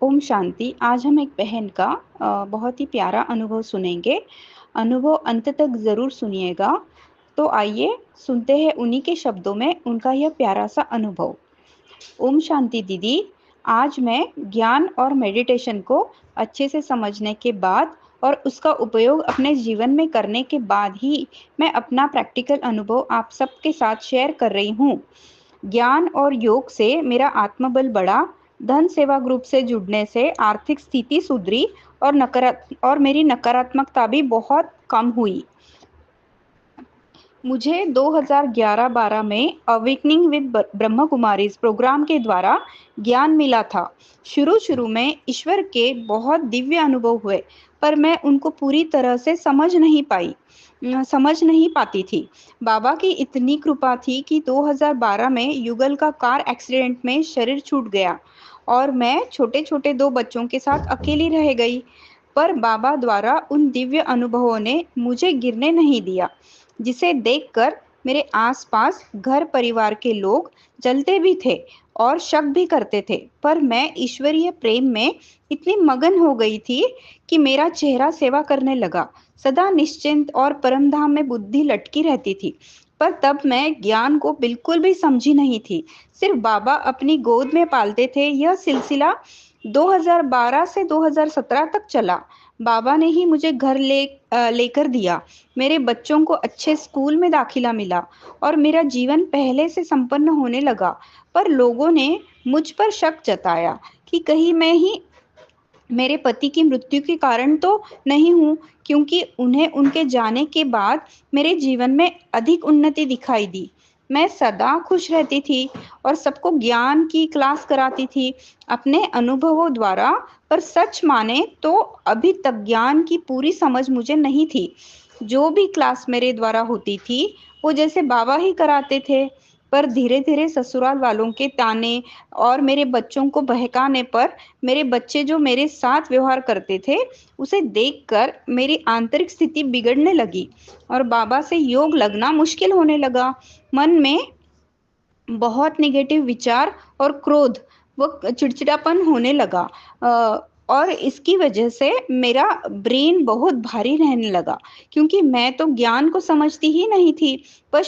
ओम शांति। आज हम एक बहन का बहुत ही प्यारा अनुभव सुनेंगे। अनुभव अंत तक ज़रूर सुनिएगा। तो आइए सुनते हैं उन्हीं के शब्दों में उनका यह प्यारा सा अनुभव। ओम शांति दीदी। आज मैं ज्ञान और मेडिटेशन को अच्छे से समझने के बाद और उसका उपयोग अपने जीवन में करने के बाद ही मैं अपना प्रैक्टिकल अनुभव आप सबके साथ शेयर कर रही हूँ। ज्ञान और योग से मेरा आत्मबल बढ़ा, धन सेवा ग्रुप से जुड़ने से आर्थिक स्थिति सुधरी और मेरी नकारात्मकता भी बहुत कम हुई। मुझे 2011-12 में awakening with Brahma Kumaris programme के द्वारा ज्ञान मिला था। शुरू में ईश्वर के बहुत दिव्य अनुभव हुए, पर मैं उनको पूरी तरह से समझ नहीं पाती थी। बाबा की इतनी कृपा थी कि 2012 में युगल का कार एक्सीडेंट में शरीर छूट गया और मैं छोटे-छोटे 2 बच्चों के साथ अकेली रह गई। पर बाबा द्वारा उन दिव्य अनुभवों ने मुझे गिरने नहीं दिया, जिसे देखकर मेरे आसपास घर परिवार के लोग जलते भी थे और शक भी करते थे। पर मैं ईश्वरीय प्रेम में इतनी मगन हो गई थी कि मेरा चेहरा सेवा करने लगा। सदा निश्चिंत और परमधाम में बुद्धि लटकी रहती थी। पर तब मैं ज्ञान को बिल्कुल भी समझी नहीं थी। सिर्फ बाबा अपनी गोद में पालते थे। यह सिलसिला 2012 से 2017 तक चला। बाबा ने ही मुझे लेकर दिया। मेरे बच्चों को अच्छे स्कूल में दाखिला मिला और मेरा जीवन पहले से संपन्न होने लगा। पर लोगों ने मुझ पर शक जताया कि कहीं मैं ही मेरे पति की मृत्यु के कारण तो नहीं हूँ, क्योंकि उन्हें उनके जाने के बाद मेरे जीवन में अधिक उन्नति दिखाई दी। मैं सदा खुश रहती थी और सबको ज्ञान की क्लास कराती थी अपने अनुभवों द्वारा। पर सच माने तो अभी तक ज्ञान की पूरी समझ मुझे नहीं थी। जो भी क्लास मेरे द्वारा होती थी वो जैसे बाबा ही कराते थे। पर धीरे धीरे ससुराल वालों के ताने और मेरे बच्चों को बहकाने पर मेरे बच्चे जो मेरे साथ व्यवहार करते थे उसे देखकर मेरी आंतरिक स्थिति बिगड़ने लगी और बाबा से योग लगना मुश्किल होने लगा। मन में बहुत नेगेटिव विचार और क्रोध व चिड़चिड़ापन होने लगा। और इसकी वजह से मेरा ब्रेन बहुत भारी रहने लगा, क्योंकि मैं तो ज्ञान को समझती ही नहीं थी। बस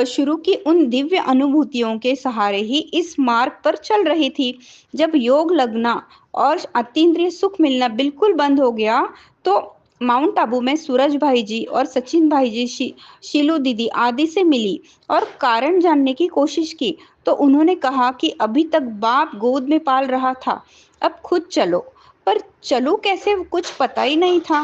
शुरू की उन दिव्य अनुभूतियों के सहारे ही इस मार्ग पर चल रही थी। जब योग लगना और अतीन्द्रिय सुख मिलना बिल्कुल बंद हो गया, तो माउंट आबू में सूरज भाई जी और सचिन भाई जी, शीलू दीदी आदि से मिली और कारण जानने की कोशिश की। तो उन्होंने कहा कि अभी तक बाप गोद में पाल रहा था, अब खुद चलो। पर चलूं कैसे कुछ पता ही नहीं था।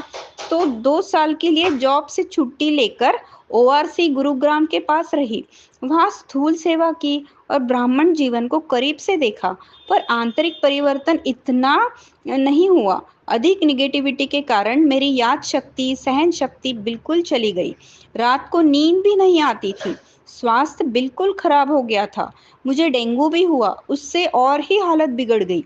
तो 2 साल के लिए जॉब से छुट्टी लेकर ओआरसी गुरुग्राम के पास रही। वहां स्थूल सेवा की और ब्राह्मण जीवन को करीब से देखा, पर आंतरिक परिवर्तन इतना नहीं हुआ। अधिक निगेटिविटी के कारण मेरी याद शक्ति, सहन शक्ति बिल्कुल चली गई। रात को नींद भी नहीं आती थी। स्वास्थ्य बिल्कुल खराब हो गया था। मुझे डेंगू भी हुआ, उससे और ही हालत बिगड़ गई।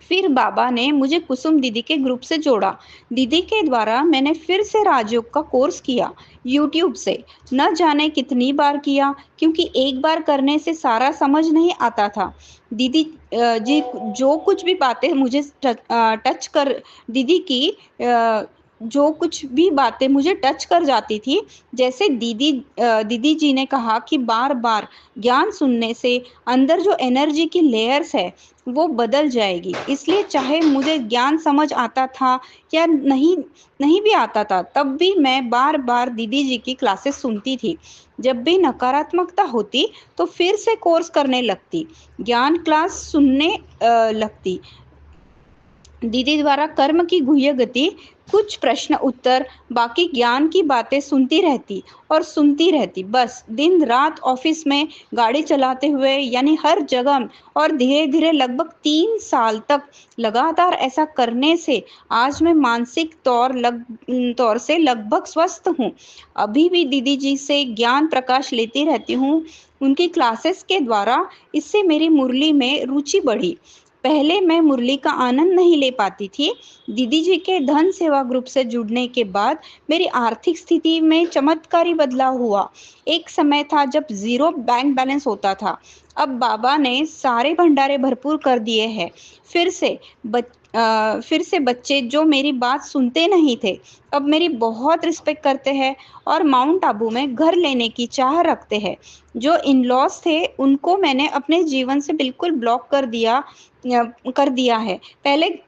फिर बाबा ने मुझे कुसुम दीदी के ग्रुप से जोड़ा। दीदी के द्वारा मैंने फिर से राजयोग का कोर्स किया, यूट्यूब से। न जाने कितनी बार किया, क्योंकि एक बार करने से सारा समझ नहीं आता था। दीदी जी जो कुछ भी बातें मुझे टच कर दीदी की जो कुछ भी बातें मुझे टच कर जाती थी, जैसे दीदी जी ने कहा कि बार बार ज्ञान सुनने से अंदर जो एनर्जी की लेयर्स है वो बदल जाएगी। इसलिए चाहे मुझे ज्ञान समझ आता था या नहीं नहीं भी आता था, तब भी मैं बार बार दीदी जी की क्लासेस सुनती थी। जब भी नकारात्मकता होती तो फिर से कोर्स करने लगती, ज्ञान क्लास सुनने लगती। दीदी द्वारा कर्म की गुह्य गति, कुछ प्रश्न उत्तर, बाकी ज्ञान की बातें सुनती रहती। बस दिन रात ऑफिस में, गाड़ी चलाते हुए, यानी हर जगह। और धीरे धीरे लगभग 3 साल तक लगातार ऐसा करने से आज मैं मानसिक तौर से लगभग स्वस्थ हूँ। अभी भी दीदी जी से ज्ञान प्रकाश लेती रहती हूँ। उनकी क्लासेस के द्वारा इससे मेरी मुरली में रुचि बढ़ी। पहले मैं मुरली का आनंद नहीं ले पाती थी। दीदी जी के धन सेवा ग्रुप से जुड़ने के बाद मेरी आर्थिक स्थिति में चमत्कारी बदलाव हुआ। एक समय था जब जीरो बैंक बैलेंस होता था। अब बाबा ने सारे भंडारे भरपूर कर दिए हैं। फिर से फिर से बच्चे जो मेरी बात सुनते नहीं थे, अब मेरी बहुत रिस्पेक्ट करते हैं और माउंट आबू में घर लेने की चाह रखते हैं। जो इन-लॉज़ थे, उनको मैंने अपने जीवन से बिल्कुल ब्लॉक कर दिया है। पहले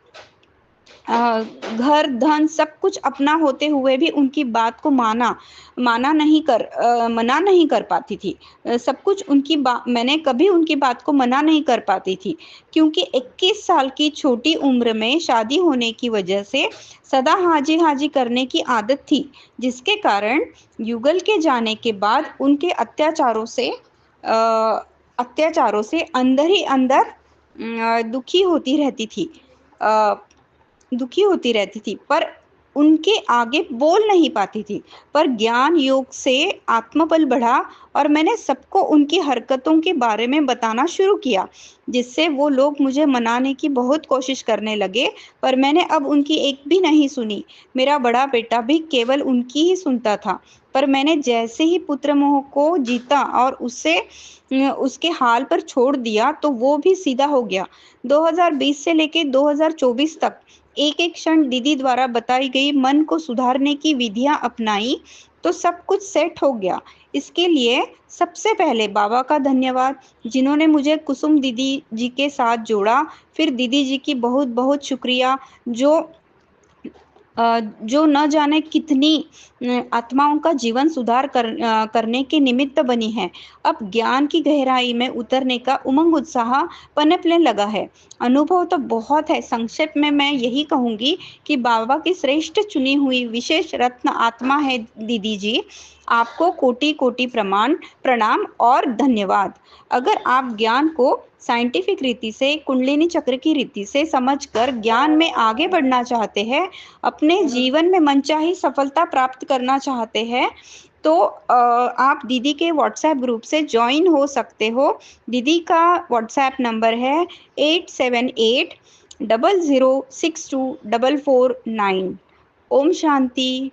घर, धन सब कुछ अपना होते हुए भी उनकी बात को मना नहीं कर पाती थी। सब कुछ मैंने कभी उनकी बात को मना नहीं कर पाती थी, क्योंकि 21 साल की छोटी उम्र में शादी होने की वजह से सदा हाजी-हाजी करने की आदत थी, जिसके कारण युगल के जाने के बाद उनके अत्याचारों से अंदर ही अंदर अ, दुखी होती रहती थी, पर उनके आगे बोल नहीं पाती थी। पर ज्ञान योग से आत्मबल बढ़ा और मैंने सबको उनकी हरकतों के बारे में बताना शुरू किया, जिससे वो लोग मुझे मनाने की बहुत कोशिश करने लगे, पर मैंने अब उनकी एक भी नहीं सुनी। मेरा बड़ा बेटा भी केवल उनकी ही सुनता था, पर मैंने जैसे ही पुत्र मोह को जीता और उसके हाल पर छोड़ दिया, तो वो भी सीधा हो गया। 2020 से लेके 2024 तक एक-एक क्षण दीदी द्वारा बताई गई मन को सुधारने की विधियां अपनाई, तो सब कुछ सेट हो गया। इसके लिए सबसे पहले बाबा का धन्यवाद, जिन्होंने मुझे कुसुम दीदी जी के साथ जोड़ा। फिर दीदी जी की बहुत-बहुत शुक्रिया, जो न जाने कितनी आत्माओं का जीवन करने के निमित्त बनी है। अब ज्ञान की गहराई में उतरने का उमंग उत्साह पनपने लगा है। अनुभव तो बहुत है। संक्षेप में मैं यही कहूंगी कि बाबा की श्रेष्ठ चुनी हुई विशेष रत्न आत्मा है दीदी जी। आपको कोटि कोटि प्रणाम और धन्यवाद। अगर आप ज्ञान को साइंटिफिक रीति से, कुंडलिनी चक्र की रीति से समझकर ज्ञान में आगे बढ़ना चाहते हैं, अपने जीवन में मनचाही सफलता प्राप्त करना चाहते हैं, तो आप दीदी के व्हाट्सएप ग्रुप से ज्वाइन हो सकते हो। दीदी का व्हाट्सएप नंबर है 87800624449। ओम शांति।